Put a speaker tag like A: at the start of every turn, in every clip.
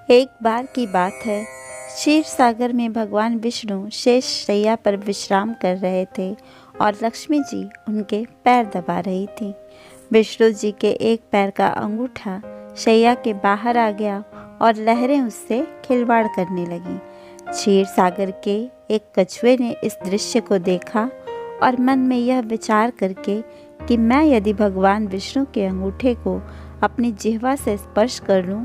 A: एक बार की बात है, क्षीर सागर में भगवान विष्णु शेष शैया पर विश्राम कर रहे थे और लक्ष्मी जी उनके पैर दबा रही थी। विष्णु जी के एक पैर का अंगूठा शैया के बाहर आ गया और लहरें उससे खिलवाड़ करने लगीं। क्षीर सागर के एक कछुए ने इस दृश्य को देखा और मन में यह विचार करके कि मैं यदि भगवान विष्णु के अंगूठे को अपनी जिह्वा से स्पर्श कर लूं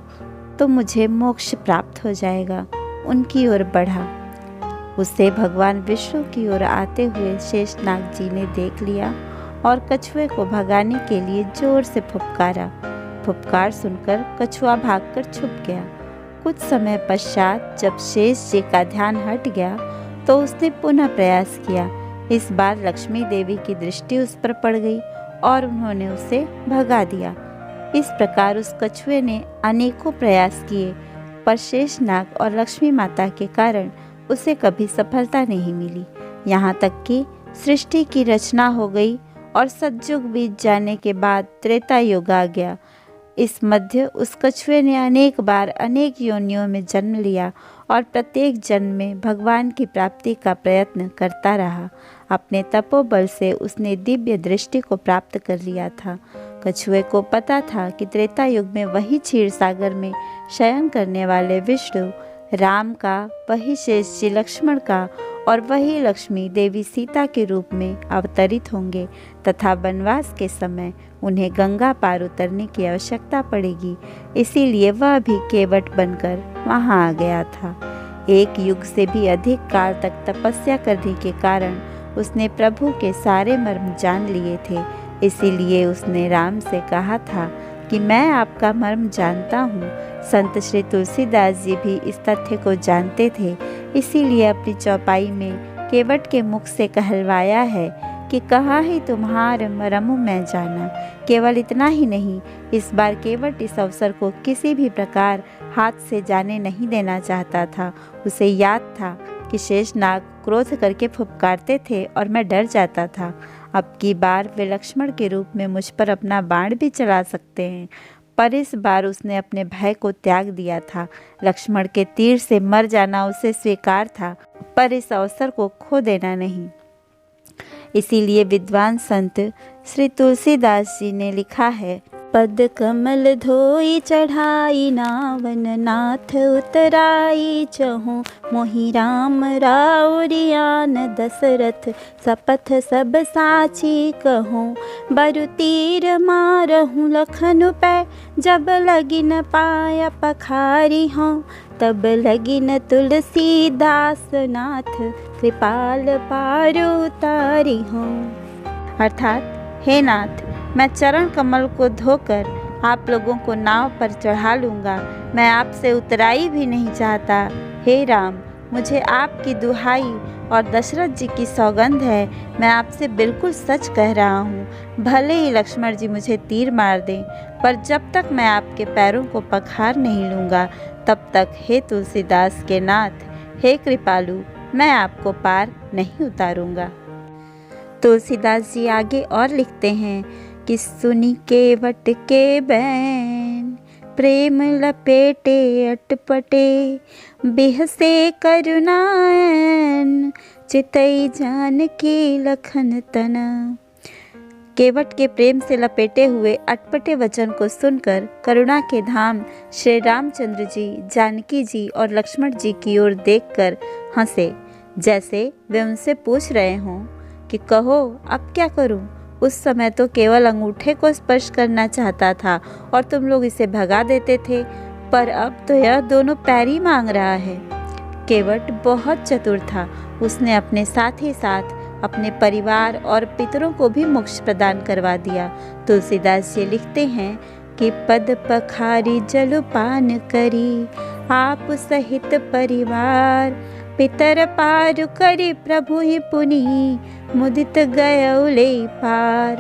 A: तो मुझे मोक्ष प्राप्त हो जाएगा, उनकी ओर बढ़ा। उसे भगवान विष्णु की ओर आते हुए शेषनाग जी ने देख लिया और कछुए को भगाने के लिए जोर से फुफकारा। फुफकार सुनकर कछुआ भागकर छुप गया। कुछ समय पश्चात जब शेष जी का ध्यान हट गया तो उसने पुनः प्रयास किया। इस बार लक्ष्मी देवी की दृष्टि उस पर पड़ गई और उन्होंने उसे भगा दिया। इस प्रकार उस कछुए ने अनेकों प्रयास किए, पर शेषनाग और लक्ष्मी माता के कारण उसे कभी सफलता नहीं मिली। यहाँ तक कि सृष्टि की रचना हो गई और सतयुग बीत जाने के बाद त्रेता युग आ गया। इस मध्य उस कछुए ने अनेक बार अनेक योनियों में जन्म लिया और प्रत्येक जन्म में भगवान की प्राप्ति का प्रयत्न करता रहा। अपने तपोबल से उसने दिव्य दृष्टि को प्राप्त कर लिया था। कछुए को पता था कि त्रेता युग में वही क्षीर सागर में शयन करने वाले विष्णु राम का, वही शेष जी लक्ष्मण का और वही लक्ष्मी देवी सीता के रूप में अवतरित होंगे तथा वनवास के समय उन्हें गंगा पार उतरने की आवश्यकता पड़ेगी। इसीलिए वह भी केवट बनकर वहां आ गया था। एक युग से भी अधिक काल तक तपस्या करने के कारण उसने प्रभु के सारे मर्म जान लिए थे। इसीलिए उसने राम से कहा था कि मैं आपका मर्म जानता हूँ। संत श्री तुलसीदास जी भी इस तथ्य को जानते थे, इसीलिए अपनी चौपाई में केवट के मुख से कहलवाया है कि कहा ही तुम्हार मरमु मैं जाना। केवल इतना ही नहीं, इस बार केवट इस अवसर को किसी भी प्रकार हाथ से जाने नहीं देना चाहता था। उसे याद था कि शेषनाग क्रोध करके फुफकारते थे और मैं डर जाता था। अब की बार वे लक्ष्मण के रूप में मुझ पर अपना बाण भी चला सकते हैं, पर इस बार उसने अपने भय को त्याग दिया था। लक्ष्मण के तीर से मर जाना उसे स्वीकार था, पर इस अवसर को खो देना नहीं। इसीलिए विद्वान संत श्री तुलसीदास जी ने लिखा है, पद कमल धोई चढ़ाई नावन नाथ उतराई चहु मोहि राम राउरियान दशरथ सपथ सब साची कहूँ बरु तीर मारहूँ लखन पै जब लगिन पाया पखारी हों तब लगिन तुलसीदास नाथ कृपाल पार उतारी हों। अर्थात, हे नाथ, मैं चरण कमल को धोकर आप लोगों को नाव पर चढ़ा लूँगा। मैं आपसे उतराई भी नहीं चाहता। हे राम, मुझे आपकी दुहाई और दशरथ जी की सौगंध है, मैं आपसे बिल्कुल सच कह रहा हूँ। भले ही लक्ष्मण जी मुझे तीर मार दें, पर जब तक मैं आपके पैरों को पखार नहीं लूँगा तब तक हे तुलसीदास के नाथ, हे कृपालु, मैं आपको पार नहीं उतारूँगा। तुलसीदास जी आगे और लिखते हैं कि सुनी केवट के बैन प्रेम लपेटे अटपटे बिहसे करुणायन चितई जानकी लखन तना। केवट के प्रेम से लपेटे हुए अटपटे वचन को सुनकर करुणा के धाम श्री रामचंद्र जी, जानकी जी और लक्ष्मण जी की ओर देखकर हंसे, जैसे वे उनसे पूछ रहे हों कि कहो अब क्या करूं? उस समय तो केवल अंगूठे को स्पर्श करना चाहता था और तुम लोग इसे भगा देते थे, पर अब तो यह दोनों पैर ही मांग रहा है। केवट बहुत चतुर था। उसने अपने साथ ही साथ अपने परिवार और पितरों को भी मोक्ष प्रदान करवा दिया। तुलसीदास जी लिखते हैं कि पद पखारी जलपान करी आप सहित परिवार पितर पार करी प्रभु ही पुनि मुदित गयौले पार।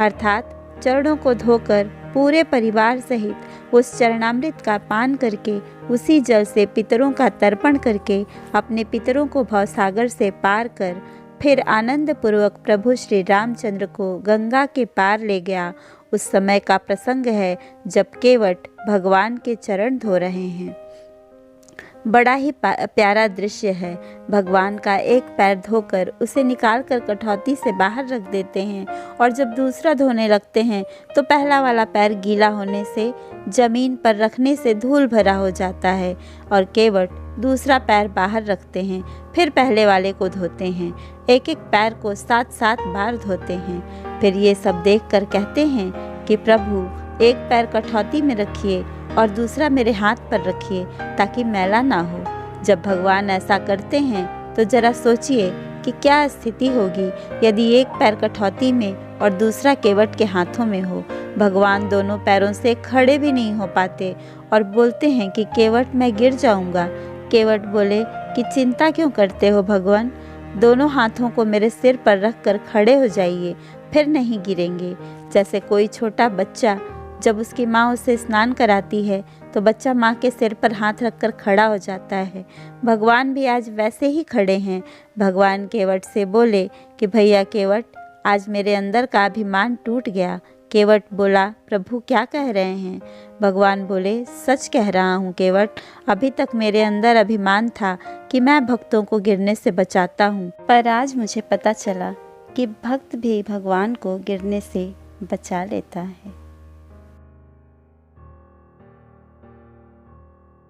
A: अर्थात चरणों को धोकर पूरे परिवार सहित उस चरणामृत का पान करके उसी जल से पितरों का तर्पण करके अपने पितरों को भवसागर से पार कर फिर आनंद पूर्वक प्रभु श्री रामचंद्र को गंगा के पार ले गया उस समय का प्रसंग है जब केवट भगवान के चरण धो रहे हैं। बड़ा ही प्यारा दृश्य है। भगवान का एक पैर धोकर उसे निकालकर कठौती से बाहर रख देते हैं और जब दूसरा धोने लगते हैं तो पहला वाला पैर गीला होने से जमीन पर रखने से धूल भरा हो जाता है और केवट दूसरा पैर बाहर रखते हैं, फिर पहले वाले को धोते हैं। एक एक पैर को 7-7 बार धोते हैं। फिर ये सब देखकर कहते हैं कि प्रभु, एक पैर कठौती में रखिए और दूसरा मेरे हाथ पर रखिए ताकि मैला ना हो। जब भगवान ऐसा करते हैं तो जरा सोचिए कि क्या स्थिति होगी यदि एक पैर कठौती में और दूसरा केवट के हाथों में हो। भगवान दोनों पैरों से खड़े भी नहीं हो पाते और बोलते हैं कि केवट, मैं गिर जाऊंगा। केवट बोले कि चिंता क्यों करते हो भगवान, दोनों हाथों को मेरे सिर पर रखकर खड़े हो जाइए, फिर नहीं गिरेंगे। जैसे कोई छोटा बच्चा जब उसकी माँ उसे स्नान कराती है तो बच्चा माँ के सिर पर हाथ रखकर खड़ा हो जाता है। भगवान भी आज वैसे ही खड़े हैं। भगवान केवट से बोले कि भैया केवट, आज मेरे अंदर का अभिमान टूट गया। केवट बोला, प्रभु क्या कह रहे हैं? भगवान बोले, सच कह रहा हूँ केवट, अभी तक मेरे अंदर अभिमान था कि मैं भक्तों को गिरने से बचाता हूँ, पर आज मुझे पता चला कि भक्त भी भगवान को गिरने से बचा लेता है।